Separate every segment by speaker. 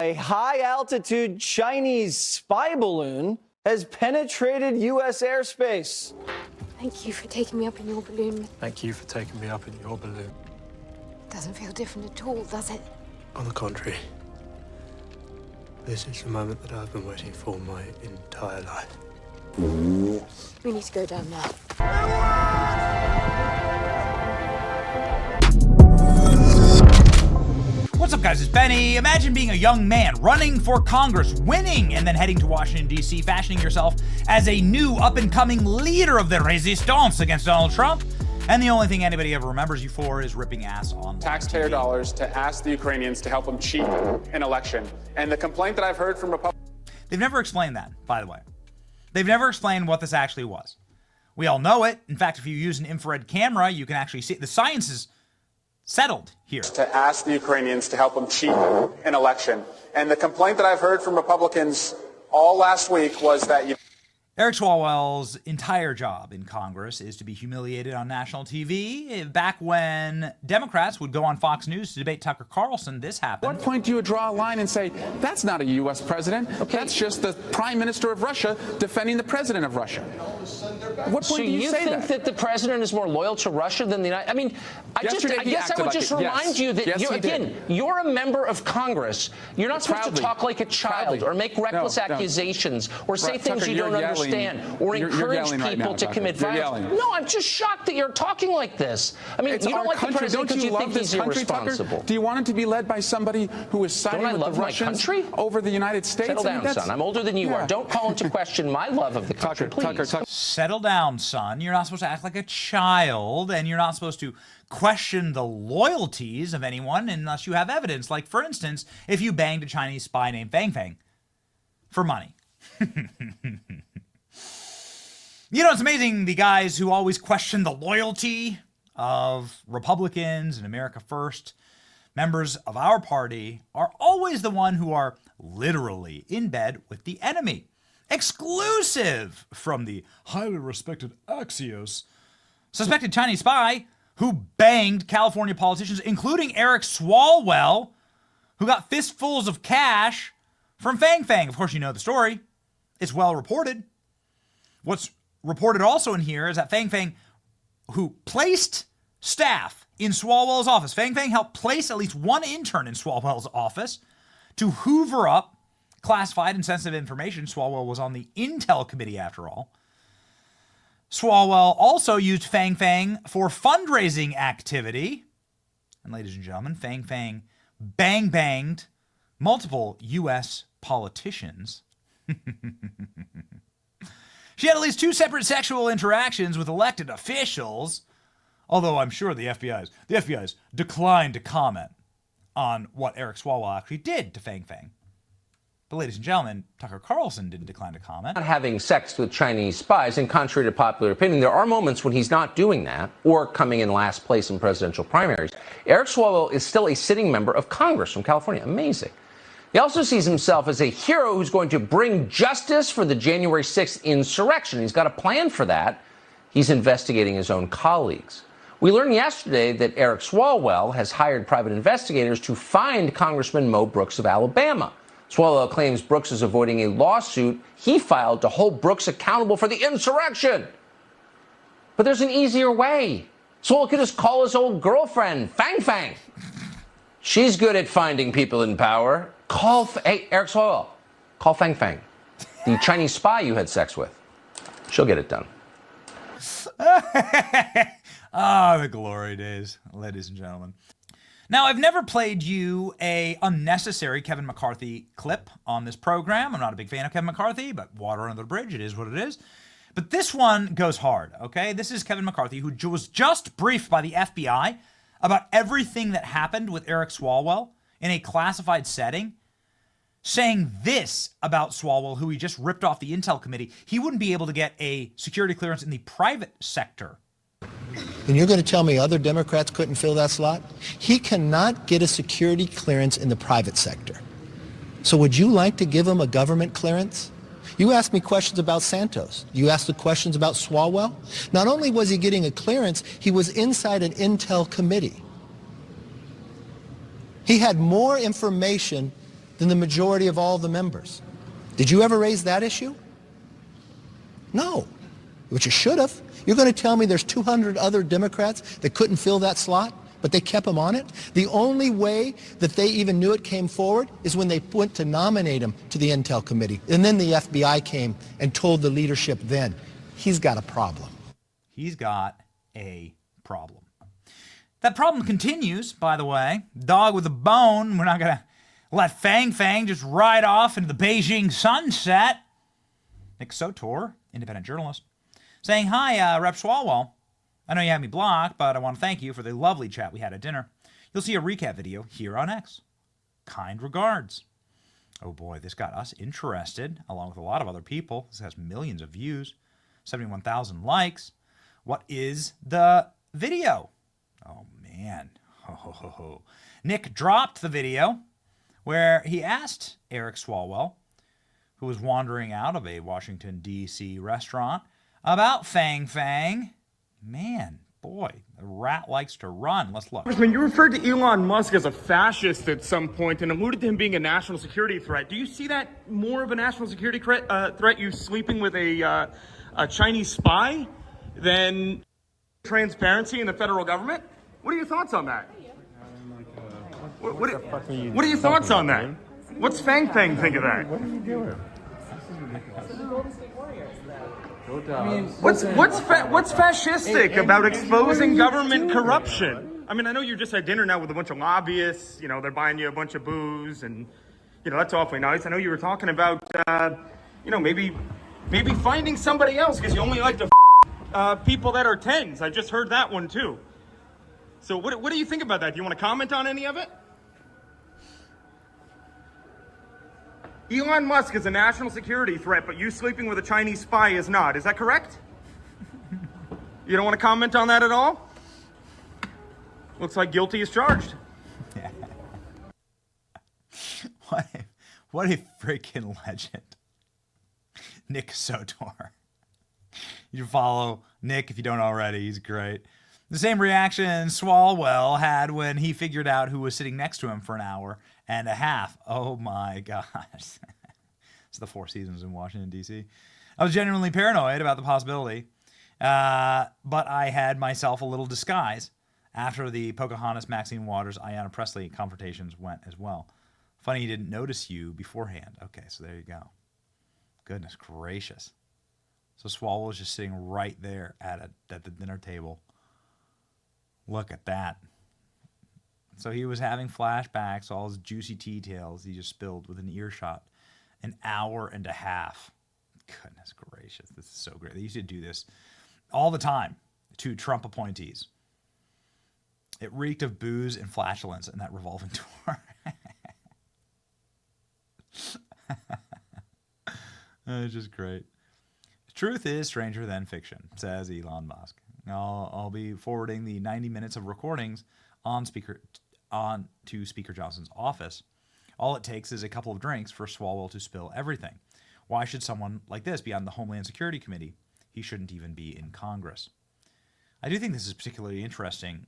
Speaker 1: A high-altitude Chinese spy balloon has penetrated U.S. airspace.
Speaker 2: Thank you for taking me up in your balloon.
Speaker 3: Thank you for taking me up in your balloon.
Speaker 2: Doesn't feel different at all, does it?
Speaker 3: On the contrary, this is the moment that I've been waiting for my entire life.
Speaker 2: We need to go down now.
Speaker 4: What's up, guys? It's Benny. Imagine being a young man running for Congress, winning, and then heading to Washington, D.C., fashioning yourself as a new up-and-coming leader of the resistance against Donald Trump. And the only thing anybody ever remembers you for is ripping ass on
Speaker 5: taxpayer dollars to ask the Ukrainians to help them cheat an election. And the complaint that I've heard from Republicans...
Speaker 4: They've never explained that, by the way. They've never explained what this actually was. We all know it. In fact, if you use an infrared camera, you can actually see it. The science is settled here.
Speaker 5: To ask the Ukrainians to help them cheat an election. And the complaint that I've heard from Republicans all last week was that...
Speaker 4: Eric Swalwell's entire job in Congress is to be humiliated on national TV. Back when Democrats would go on Fox News to debate Tucker Carlson, this happened.
Speaker 6: At what point do you draw a line and say, that's not a U.S. president, that's just the prime minister of Russia defending the president of Russia? At what point do you say that?
Speaker 7: So you think that the president is more loyal to Russia than the United... I mean, I guess I would just remind you that, you're a member of Congress. You're not supposed to talk like a child or make reckless accusations or say things you don't understand. Or encourage people to commit violence. No, I'm just shocked that you're talking like this. I mean, you don't like the president because you think he's irresponsible.
Speaker 6: Do you want it to be led by somebody who is siding with the Russians over the United States?
Speaker 7: Settle down, son. I'm older than you are. Don't call into question my love of the country, please.
Speaker 4: Settle down, son. You're not supposed to act like a child, and you're not supposed to question the loyalties of anyone unless you have evidence. Like, for instance, if you banged a Chinese spy named Fang Fang for money. You know, it's amazing, the guys who always question the loyalty of Republicans and America First, members of our party, are always the one who are literally in bed with the enemy. Exclusive from the highly respected Axios, suspected Chinese spy who banged California politicians, including Eric Swalwell, who got fistfuls of cash from Fang Fang. Of course, you know the story. It's well reported. What's reported also in here is that Fang Fang, who placed staff in Swalwell's office, Fang Fang helped place at least one intern in Swalwell's office to hoover up classified and sensitive information. Swalwell was on the Intel committee, after all. Swalwell also used Fang Fang for fundraising activity. And ladies and gentlemen, Fang Fang banged multiple U.S. politicians. She had at least 2 separate sexual interactions with elected officials, although I'm sure the FBI's declined to comment on what Eric Swalwell actually did to Fang Fang. But ladies and gentlemen, Tucker Carlson didn't decline to comment.
Speaker 7: Not having sex with Chinese spies, and contrary to popular opinion, there are moments when he's not doing that or coming in last place in presidential primaries. Eric Swalwell is still a sitting member of Congress from California. Amazing. He also sees himself as a hero who's going to bring justice for the January 6th insurrection. He's got a plan for that. He's investigating his own colleagues. We learned yesterday that Eric Swalwell has hired private investigators to find Congressman Mo Brooks of Alabama. Swalwell claims Brooks is avoiding a lawsuit he filed to hold Brooks accountable for the insurrection. But there's an easier way. Swalwell could just call his old girlfriend, Fang Fang. She's good at finding people in power. Hey, Eric Swalwell, call Fang Fang, the Chinese spy you had sex with. She'll get it done.
Speaker 4: The glory days, ladies and gentlemen. Now, I've never played you a unnecessary Kevin McCarthy clip on this program. I'm not a big fan of Kevin McCarthy, but water under the bridge, it is what it is. But this one goes hard, okay? This is Kevin McCarthy, who was just briefed by the FBI about everything that happened with Eric Swalwell in a classified setting, saying this about Swalwell, who he just ripped off the Intel committee. He wouldn't be able to get a security clearance in the private sector.
Speaker 8: And you're going to tell me other Democrats couldn't fill that slot? He cannot get a security clearance in the private sector. So would you like to give him a government clearance? You asked me questions about Santos. You asked the questions about Swalwell. Not only was he getting a clearance, he was inside an Intel committee. He had more information than the majority of all the members. Did you ever raise that issue? No, but you should have. You're going to tell me there's 200 other Democrats that couldn't fill that slot, but they kept him on it? The only way that they even knew it came forward is when they went to nominate him to the Intel Committee. And then the FBI came and told the leadership then, he's got a problem.
Speaker 4: He's got a problem. That problem continues, by the way. Dog with a bone. We're not going to let Fang Fang just ride off into the Beijing sunset. Nick Sotor, independent journalist, saying, hi, Rep. Swalwell. I know you have me blocked, but I want to thank you for the lovely chat we had at dinner. You'll see a recap video here on X. Kind regards. Oh boy, this got us interested, along with a lot of other people. This has millions of views, 71,000 likes. What is the video? Oh man. Nick dropped the video where he asked Eric Swalwell, who was wandering out of a Washington, D.C. restaurant, about Fang Fang. Man, boy, the rat likes to run. Let's look.
Speaker 9: When you referred to Elon Musk as a fascist at some point and alluded to him being a national security threat, do you see that more of a national security threat, you sleeping with a Chinese spy, than transparency in the federal government? What are your thoughts on that? What are your thoughts on that? What's Fang Fang think of that?
Speaker 10: What are you doing?
Speaker 9: I mean, what's fascistic about exposing government corruption? I mean, I know you're just at dinner now with a bunch of lobbyists. You know, they're buying you a bunch of booze, and you know that's awfully nice. I know you were talking about, you know, maybe finding somebody else because you only like to people that are tens. I just heard that one too. So what do you think about that? Do you want to comment on any of it? Elon Musk is a national security threat, but you sleeping with a Chinese spy is not. Is that correct? You don't want to comment on that at all? Looks like guilty as charged.
Speaker 4: What a freaking legend. Nick Sotor. You should follow Nick if you don't already. He's great. The same reaction Swalwell had when he figured out who was sitting next to him for an hour and a half. Oh my gosh. It's the Four Seasons in Washington, D.C. I was genuinely paranoid about the possibility, but I had myself a little disguise after the Pocahontas, Maxine Waters, Ayanna Pressley confrontations went as well. Funny he didn't notice you beforehand. Okay, so there you go. Goodness gracious. So Swalwell was just sitting right there at the dinner table. Look at that. So he was having flashbacks, all his juicy details he just spilled with an earshot. An hour and a half. Goodness gracious, this is so great. They used to do this all the time to Trump appointees. It reeked of booze and flatulence in that revolving door. It's just great. Truth is stranger than fiction, says Elon Musk. I'll be forwarding the 90 minutes of recordings on to Speaker Johnson's office. All it takes is a couple of drinks for Swalwell to spill everything. Why should someone like this be on the Homeland Security Committee? He shouldn't even be in Congress. I do think this is particularly interesting.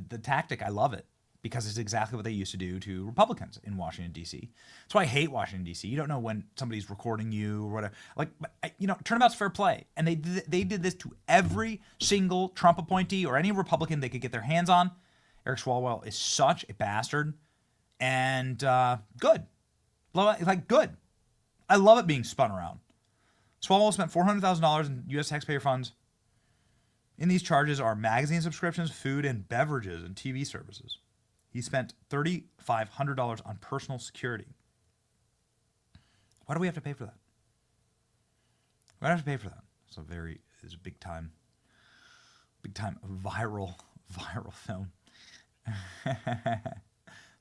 Speaker 4: The tactic, I love it, because it's exactly what they used to do to Republicans in Washington, D.C. That's why I hate Washington, D.C. You don't know when somebody's recording you or whatever. Like, you know, turnabout's fair play. And they did this to every single Trump appointee or any Republican they could get their hands on. Eric Swalwell is such a bastard. And good. Like, good. I love it being spun around. Swalwell spent $400,000 in U.S. taxpayer funds. In these charges are magazine subscriptions, food and beverages, and TV services. He spent $3,500 on personal security. Why do we have to pay for that? Why do we have to pay for that? It's a big time viral film.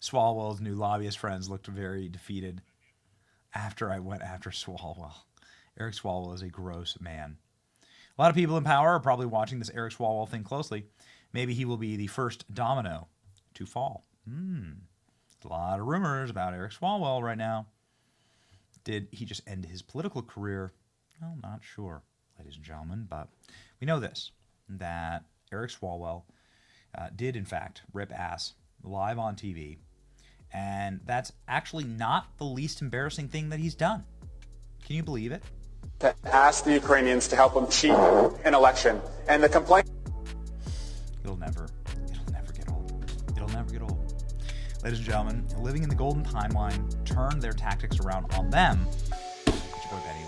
Speaker 4: Swalwell's new lobbyist friends looked very defeated after I went after Swalwell. Eric Swalwell is a gross man. A lot of people in power are probably watching this Eric Swalwell thing closely. Maybe he will be the first domino to fall. A lot of rumors about Eric Swalwell right now. Did he just end his political career? Well, not sure, ladies and gentlemen, but we know this, that Eric Swalwell did, in fact, rip ass live on TV And that's actually not the least embarrassing thing that he's done. Can you believe it?
Speaker 5: To ask the Ukrainians to help them cheat an election. And the complaint...
Speaker 4: It'll never get old. It'll never get old. Ladies and gentlemen, living in the golden timeline turned their tactics around on them. It's your boy Benny.